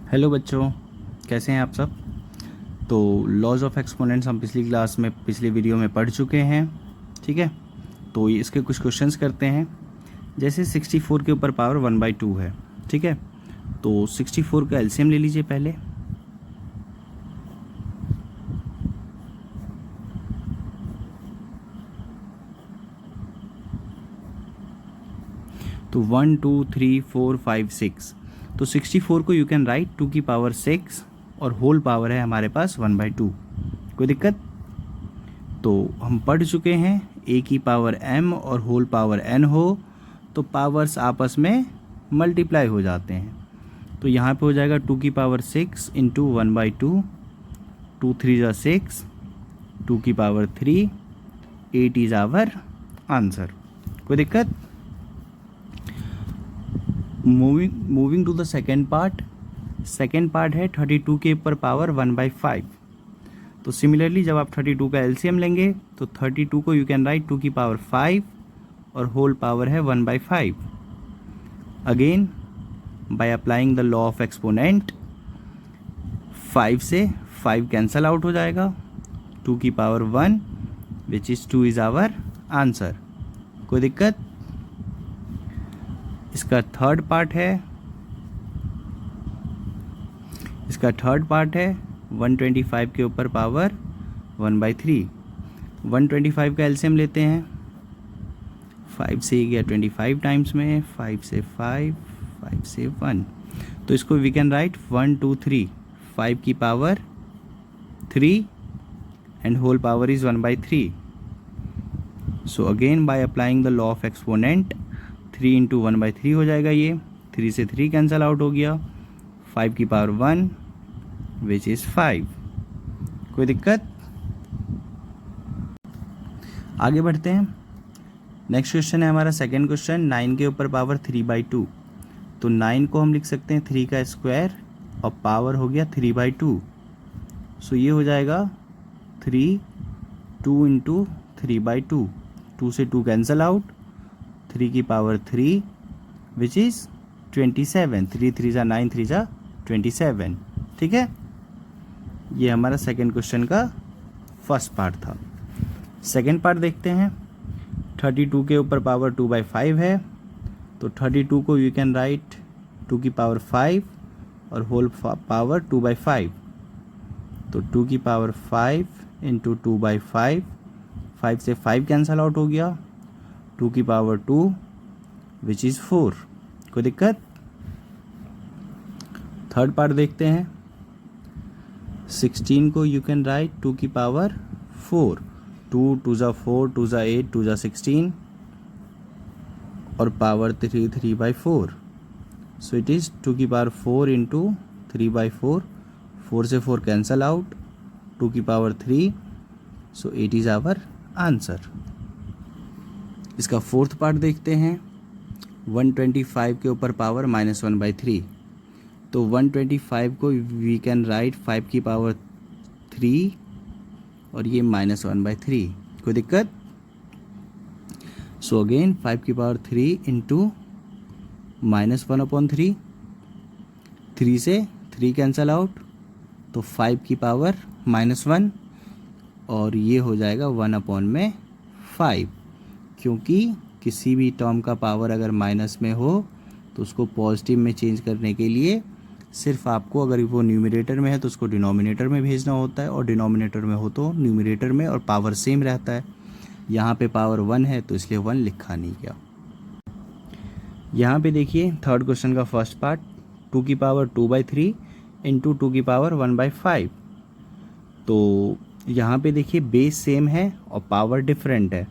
Hello बच्चों, कैसे हैं आप सब। तो लॉज ऑफ एक्सपोनेंट्स हम पिछली वीडियो में पढ़ चुके हैं। ठीक है, तो इसके कुछ क्वेश्चंस करते हैं। जैसे 64 के ऊपर पावर 1/2 है। ठीक है, तो 64 का एलसीएम ले लीजिए पहले। तो 1 2 3 4 5 6, तो 64 को यू कैन राइट 2 की पावर 6 और होल पावर है हमारे पास 1/2। कोई दिक्कत? तो हम पढ़ चुके हैं ए की पावर m और होल पावर n हो तो पावर्स आपस में मल्टीप्लाई हो जाते हैं। तो यहाँ पे हो जाएगा 2 की पावर 6 इंटू 1/2, 2 3 जा 6, 2 की पावर 3, 8 इज आवर आंसर। कोई दिक्कत? Moving to the second part. Second part है 32 के ऊपर पावर 1/5। तो सिमिलरली जब आप 32 का एलसीएम लेंगे तो 32 को यू कैन राइट 2 की पावर 5 और होल पावर है 1/5। Again by applying the law of exponent, 5 से 5 कैंसल आउट हो जाएगा, 2 की power 1 which is 2 is our answer. कोई दिक्कत? इसका थर्ड पार्ट है 125 के ऊपर पावर 1/3। 125 का एलसीएम लेते हैं। 5 से गया 25 टाइम्स में, 5 से 5, 5 से 1, तो इसको वी कैन राइट 1 2 3, 5 की power 3 and whole power is 1/3। So again by applying the law of exponent, 3 into 1/3 हो जाएगा। ये 3 से 3 कैंसल आउट हो गया, 5 की पावर 1 विच इज़ 5। कोई दिक्कत? आगे बढ़ते हैं। नेक्स्ट क्वेश्चन है हमारा सेकेंड क्वेश्चन, 9 के ऊपर पावर 3/2। तो 9 को हम लिख सकते हैं 3 का स्क्वायर और पावर हो गया 3/2। सो ये हो जाएगा 3 2 इंटू 3/2, 2 से 2 कैंसल आउट, 3 की पावर 3 विच इज़ 27, 3 3 जा 9, 3 जा 27। ठीक है, ये हमारा सेकेंड क्वेश्चन का फर्स्ट पार्ट था। सेकेंड पार्ट देखते हैं। 32 के ऊपर पावर 2/5 है, तो 32 को यू कैन राइट 2 की पावर 5 और होल पावर 2/5। तो 2 की पावर 5 इंटू 2/5, 5 से 5 कैंसल आउट हो गया, 2 की पावर 2 विच इज़ 4। कोई दिक्कत? थर्ड पार्ट देखते हैं। 16 को यू कैन राइट 2 की पावर 4, 2 2 जा 4, 2 जा 8, 2 जा 16 और पावर 3 3/4। सो इट इज़ 2 की पावर 4 इंटू 3/4, 4 से 4 कैंसल आउट, 2 की power 3, so 8 is our answer. इसका फोर्थ पार्ट देखते हैं। 125 के ऊपर पावर -1/3। तो 125 को वी कैन राइट 5 की पावर 3 और ये -1/3। कोई दिक्कत? सो अगेन 5 की पावर 3 इंटू -1/3, 3 से 3 कैंसल आउट, तो 5 की पावर -1 और ये हो जाएगा 1/5। क्योंकि किसी भी टर्म का पावर अगर माइनस में हो तो उसको पॉजिटिव में चेंज करने के लिए सिर्फ आपको, अगर वो न्यूमरेटर में है तो उसको डिनोमिनेटर में भेजना होता है और डिनोमिनेटर में हो तो न्यूमरेटर में, और पावर सेम रहता है। यहाँ पे पावर 1 है तो इसलिए 1 लिखा नहीं गया। यहाँ पे देखिए थर्ड क्वेश्चन का फर्स्ट पार्ट, 2 की पावर 2/3 इंटू 2 की पावर 1/5। तो यहाँ पे देखिए बेस सेम है और पावर डिफरेंट है।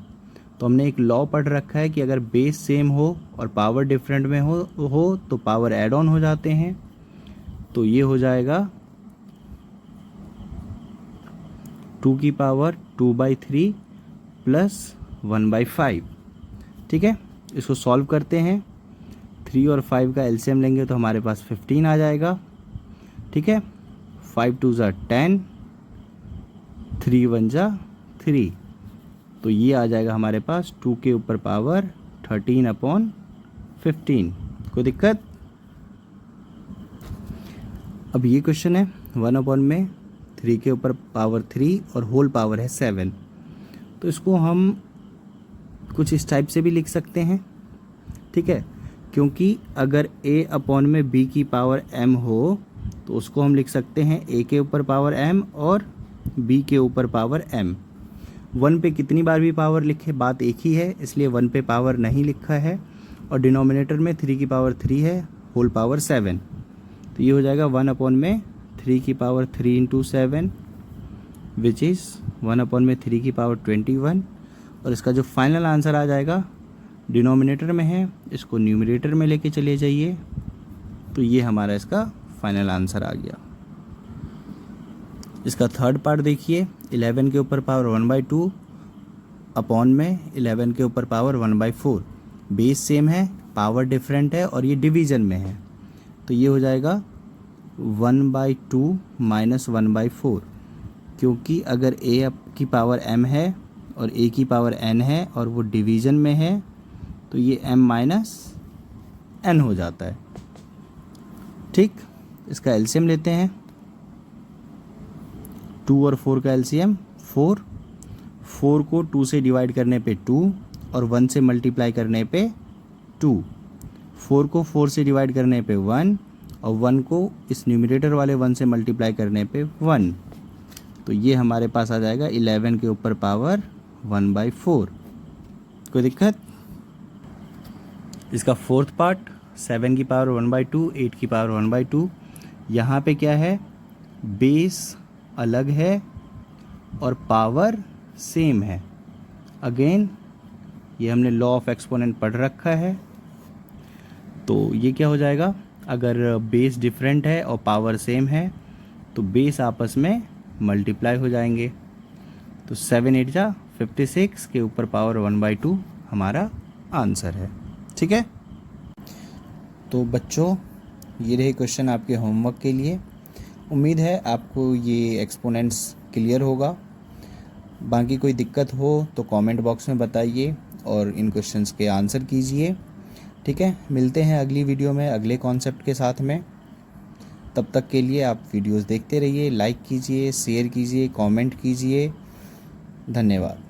तो हमने एक लॉ पढ़ रखा है कि अगर बेस सेम हो और पावर डिफरेंट में हो तो पावर ऐड ऑन हो जाते हैं। तो ये हो जाएगा 2 की पावर 2/3 प्लस 1/5। ठीक है, इसको सॉल्व करते हैं। 3 और 5 का एलसीएम लेंगे तो हमारे पास 15 आ जाएगा। ठीक है, 5 2 जा 10, 3 1 जा 3, तो ये आ जाएगा हमारे पास 2 के ऊपर पावर 13/15। कोई दिक्कत? अब ये क्वेश्चन है 1/3 के ऊपर पावर 3 और होल पावर है 7। तो इसको हम कुछ इस टाइप से भी लिख सकते हैं, ठीक है, क्योंकि अगर a/b की पावर m हो तो उसको हम लिख सकते हैं a के ऊपर पावर m और b के ऊपर पावर m। 1 पे कितनी बार भी पावर लिखे बात एक ही है, इसलिए 1 पे पावर नहीं लिखा है, और डिनोमिनेटर में 3 की पावर 3 है, होल पावर 7। तो ये हो जाएगा 1/3 की पावर 3 इंटू 7 विच इज़ 1/3 की पावर 21। और इसका जो फाइनल आंसर आ जाएगा डिनोमिनेटर में है, इसको न्यूमरेटर में लेके चले जाइए, तो ये हमारा इसका फाइनल आंसर आ गया। इसका थर्ड पार्ट देखिए, 11 के ऊपर पावर 1/2 अपॉन में 11 के ऊपर पावर 1/4। बेस सेम है, पावर डिफरेंट है और ये डिवीज़न में है, तो ये हो जाएगा 1/2 माइनस 1/4, क्योंकि अगर a की पावर m है और a की पावर n है और वो डिवीज़न में है, तो ये m माइनस n हो जाता है। ठीक, इसका एलसीएम लेते हैं। 2 और 4 का एलसीएम 4। 4 को 2 से डिवाइड करने पे 2 और 1 से मल्टीप्लाई करने पे 2। 4 को 4 से डिवाइड करने पे 1 और 1 को इस न्यूमरेटर वाले 1 से मल्टीप्लाई करने पे 1। तो ये हमारे पास आ जाएगा 11 के ऊपर पावर 1/4। कोई दिक्कत? इसका फोर्थ पार्ट 7 की पावर 1/2, 8 की पावर 1/2। यहाँ पे क्या है, बेस अलग है और पावर सेम है। अगेन ये हमने लॉ ऑफ एक्सपोनेंट पढ़ रखा है, तो ये क्या हो जाएगा, अगर बेस डिफरेंट है और पावर सेम है तो बेस आपस में मल्टीप्लाई हो जाएंगे। तो 7 8 जा 56 के ऊपर पावर 1/2 हमारा आंसर है। ठीक है, तो बच्चों ये रहे क्वेश्चन आपके होमवर्क के लिए। उम्मीद है आपको ये एक्सपोनेंट्स क्लियर होगा। बाकी कोई दिक्कत हो तो कमेंट बॉक्स में बताइए और इन क्वेश्चंस के आंसर कीजिए। ठीक है, मिलते हैं अगली वीडियो में अगले कॉन्सेप्ट के साथ में। तब तक के लिए आप वीडियोस देखते रहिए, लाइक कीजिए, शेयर कीजिए, कमेंट कीजिए। धन्यवाद।